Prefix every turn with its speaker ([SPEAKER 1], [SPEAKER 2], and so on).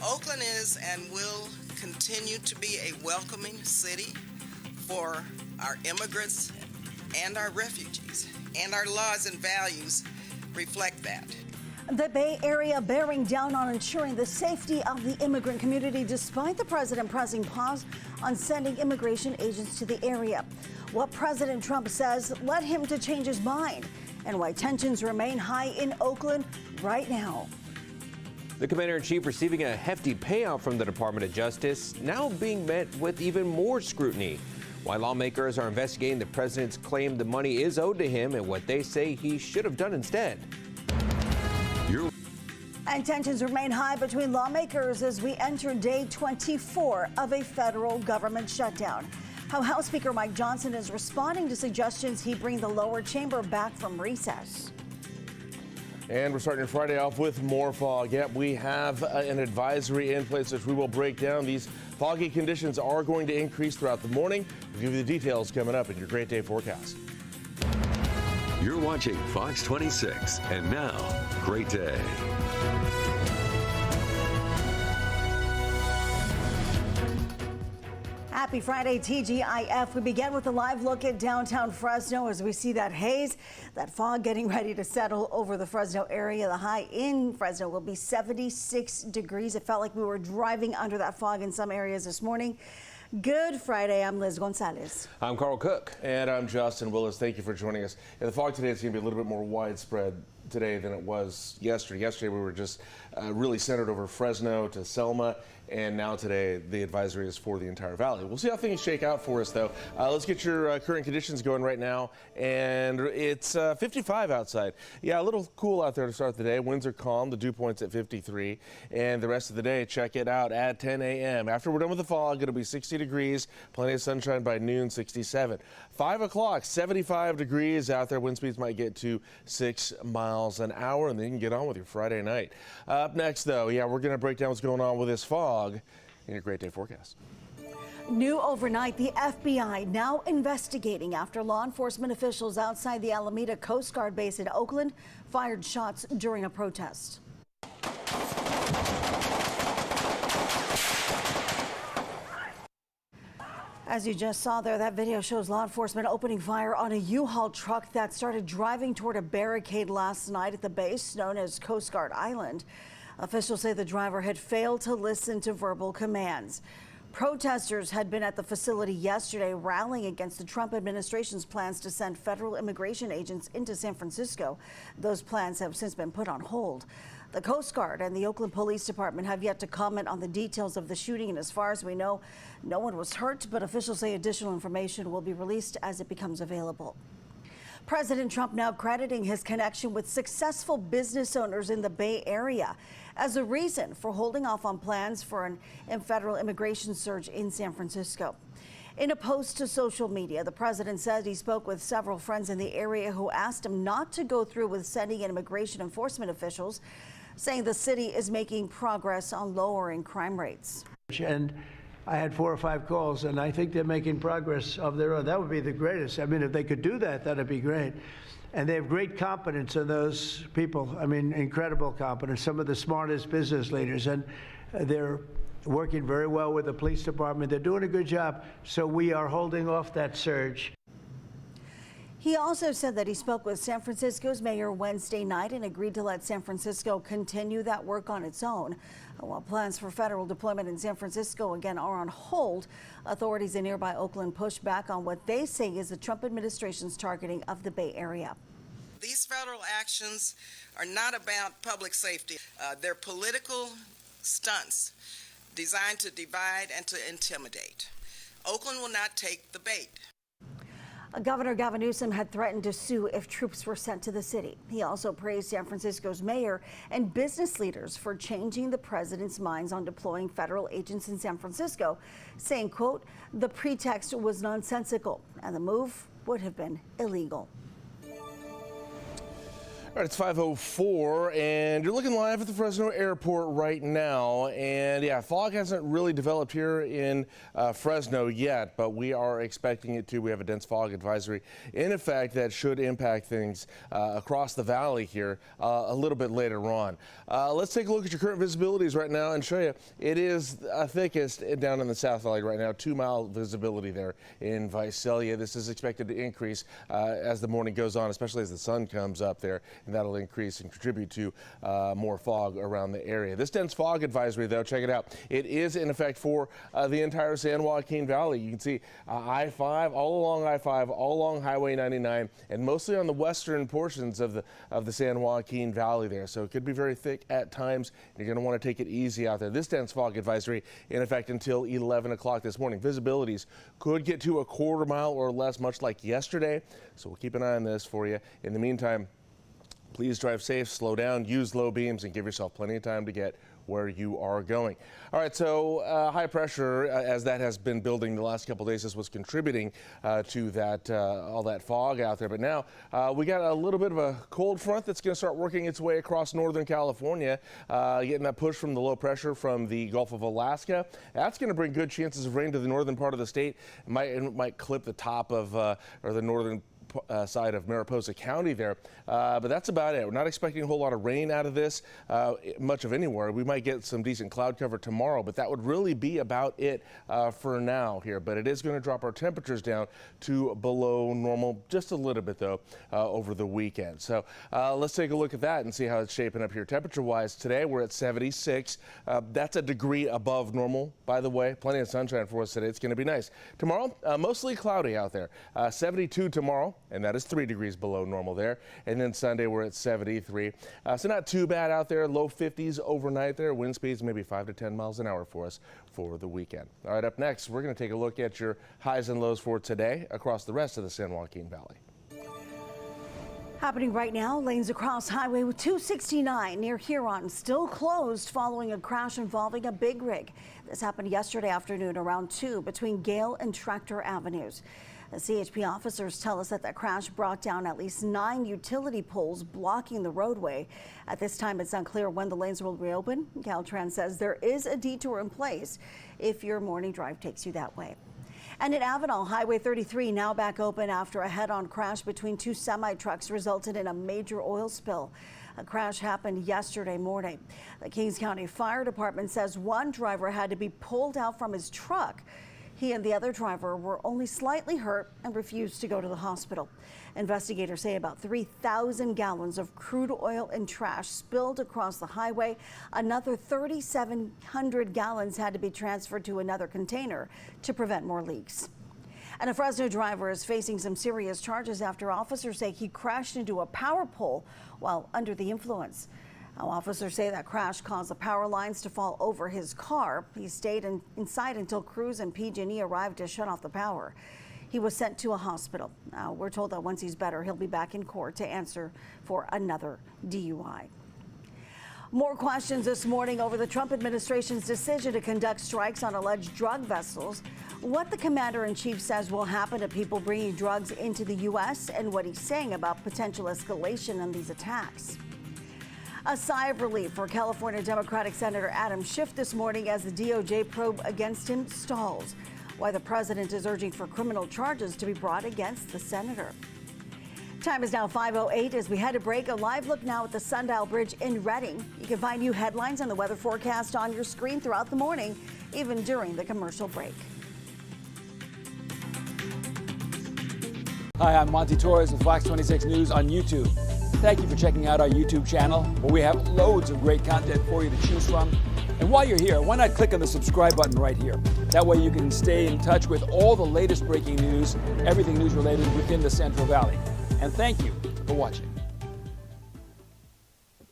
[SPEAKER 1] Oakland is and will continue to be a welcoming city for our immigrants and our refugees, and our laws and values reflect that.
[SPEAKER 2] The Bay Area bearing down on ensuring the safety of the immigrant community despite the president pressing pause on sending immigration agents to the area. What President Trump says led him to change his mind and why tensions remain high in Oakland right now.
[SPEAKER 3] The commander-in-chief receiving a hefty payout from the Department of Justice, now being met with even more scrutiny. Why lawmakers are investigating the president's claim the money is owed to him and what they say he should have done instead.
[SPEAKER 2] And tensions remain high between lawmakers as we enter day 24 of a federal government shutdown. How House Speaker Mike Johnson is responding to suggestions he bring the lower chamber back from recess.
[SPEAKER 4] And we're starting Friday off with more fog. Yep, we have an advisory in place which we will break down. These foggy conditions are going to increase throughout the morning. We'll give you the details coming up in your Great Day forecast.
[SPEAKER 5] You're watching Fox 26, and now, Great Day.
[SPEAKER 2] Happy Friday, TGIF. We begin with a live look at downtown Fresno as we see that haze, that fog getting ready to settle over the Fresno area. The high in Fresno will be 76 degrees. It felt like we were driving under that fog in some areas this morning. Good Friday. I'm Liz Gonzalez.
[SPEAKER 3] I'm Carl Cook.
[SPEAKER 4] And I'm Justin Willis. Thank you for joining us. Yeah, the fog today is going to be a little bit more widespread today than it was yesterday. Yesterday we were just really centered over Fresno to Selma, and now today the advisory is for the entire valley. We'll see how things shake out for us, though. Let's get your current conditions going right now, and it's 55 outside. Yeah, a little cool out there to start the day. Winds are calm. The dew point's at 53, and the rest of the day, check it out at 10 a.m. After we're done with the fog, it'll be 60 degrees, plenty of sunshine by noon, 67. 5 o'clock, 75 degrees out there. Wind speeds might get to 6 miles an hour, and then you can get on with your Friday night. Up next, though, yeah, we're going to break down what's going on with this fog in your Great Day forecast.
[SPEAKER 2] New overnight, the FBI now investigating after law enforcement officials outside the Alameda Coast Guard base in Oakland fired shots during a protest. As you just saw there, that video shows law enforcement opening fire on a U-Haul truck that started driving toward a barricade last night at the base known as Coast Guard Island. Officials say the driver had failed to listen to verbal commands. Protesters had been at the facility yesterday rallying against the Trump administration's plans to send federal immigration agents into San Francisco. Those plans have since been put on hold. The Coast Guard and the Oakland Police Department have yet to comment on the details of the shooting, and as far as we know, no one was hurt, but officials say additional information will be released as it becomes available. President Trump now crediting his connection with successful business owners in the Bay Area as a reason for holding off on plans for a federal immigration surge in San Francisco. In a post to social media, the president said he spoke with several friends in the area who asked him not to go through with sending in immigration enforcement officials, saying the city is making progress on lowering crime rates.
[SPEAKER 6] And I had 4 or 5 calls, and I think they're making progress of their own. That would be the greatest. I mean, if they could do that, that'd be great. And they have great competence in those people. I mean, incredible competence, some of the smartest business leaders. And they're working very well with the police department. They're doing a good job. So we are holding off that surge.
[SPEAKER 2] He also said that he spoke with San Francisco's mayor Wednesday night and agreed to let San Francisco continue that work on its own. While plans for federal deployment in San Francisco again are on hold, authorities in nearby Oakland push back on what they say is the Trump administration's targeting of the Bay Area.
[SPEAKER 1] These federal actions are not about public safety. They're political stunts designed to divide and to intimidate. Oakland will not take the bait.
[SPEAKER 2] Governor Gavin Newsom had threatened to sue if troops were sent to the city. He also praised San Francisco's mayor and business leaders for changing the president's minds on deploying federal agents in San Francisco, saying, quote, the pretext was nonsensical and the move would have been illegal.
[SPEAKER 4] All right, it's 5:04, and you're looking live at the Fresno airport right now. And yeah, fog hasn't really developed here in Fresno yet, but we are expecting it to. We have a dense fog advisory in effect that should impact things across the valley here a little bit later on. Let's take a look at your current visibilities right now and show you. It is thickest down in the South Valley right now, 2-mile visibility there in Visalia. This is expected to increase as the morning goes on, especially as the sun comes up there. And that'll increase and contribute to more fog around the area. This dense fog advisory, though, check it out. It is in effect for the entire San Joaquin Valley. You can see I-5, all along I-5, all along Highway 99, and mostly on the western portions of the San Joaquin Valley there. So it could be very thick at times. You're going to want to take it easy out there. This dense fog advisory in effect until 11 o'clock this morning. Visibilities could get to a quarter mile or less, much like yesterday. So we'll keep an eye on this for you. In the meantime, please drive safe, slow down, use low beams, and give yourself plenty of time to get where you are going. All right, so high pressure, as that has been building the last couple of days, this was contributing to that all that fog out there. But now we got a little bit of a cold front that's going to start working its way across northern California, getting that push from the low pressure from the Gulf of Alaska. That's going to bring good chances of rain to the northern part of the state. It might clip the top of or the northern side of Mariposa County there, but that's about it. We're not expecting a whole lot of rain out of this, much of anywhere. We might get some decent cloud cover tomorrow, but that would really be about it for now here. But it is going to drop our temperatures down to below normal, just a little bit though, over the weekend. So let's take a look at that and see how it's shaping up here. Temperature-wise, today we're at 76. That's a degree above normal, by the way. Plenty of sunshine for us today. It's going to be nice. Tomorrow, mostly cloudy out there. 72 tomorrow. And that is 3 degrees below normal there. And then Sunday we're at 73. So not too bad out there. Low 50s overnight there. Wind speeds maybe 5 to 10 miles an hour for us for the weekend. All right, up next, we're going to take a look at your highs and lows for today across the rest of the San Joaquin Valley.
[SPEAKER 2] Happening right now, lanes across Highway 269 near Huron still closed following a crash involving a big rig. This happened yesterday afternoon around 2 between Gale and Tractor Avenues. The CHP officers tell us that the crash brought down at least 9 utility poles blocking the roadway. At this time, it's unclear when the lanes will reopen. Caltrans says there is a detour in place if your morning drive takes you that way. And at Avenal, Highway 33 now back open after a head-on crash between 2 semi-trucks resulted in a major oil spill. A crash happened yesterday morning. The Kings County Fire Department says one driver had to be pulled out from his truck. He and the other driver were only slightly hurt and refused to go to the hospital. Investigators say about 3,000 gallons of crude oil and trash spilled across the highway. Another 3,700 gallons had to be transferred to another container to prevent more leaks. And a Fresno driver is facing some serious charges after officers say he crashed into a power pole while under the influence. Now, officers say that crash caused the power lines to fall over his car. He stayed inside until crews and PG&E arrived to shut off the power. He was sent to a hospital. Now, we're told that once he's better, he'll be back in court to answer for another DUI. More questions this morning over the Trump administration's decision to conduct strikes on alleged drug vessels, what the commander-in-chief says will happen to people bringing drugs into the U.S., and what he's saying about potential escalation in these attacks. A sigh of relief for California Democratic Senator Adam Schiff this morning as the DOJ probe against him stalls. Why the president is urging for criminal charges to be brought against the senator. Time is now 5:08 as we head to break. A live look now at the Sundial Bridge in Redding. You can find new headlines and the weather forecast on your screen throughout the morning, even during the commercial break.
[SPEAKER 7] Hi, I'm Monty Torres with Fox 26 News on YouTube. Thank you for checking out our YouTube channel, where we have loads of great content for you to choose from. And while you're here, why not click on the subscribe button right here? That way you can stay in touch with all the latest breaking news, everything news related within the Central Valley. And thank you for watching.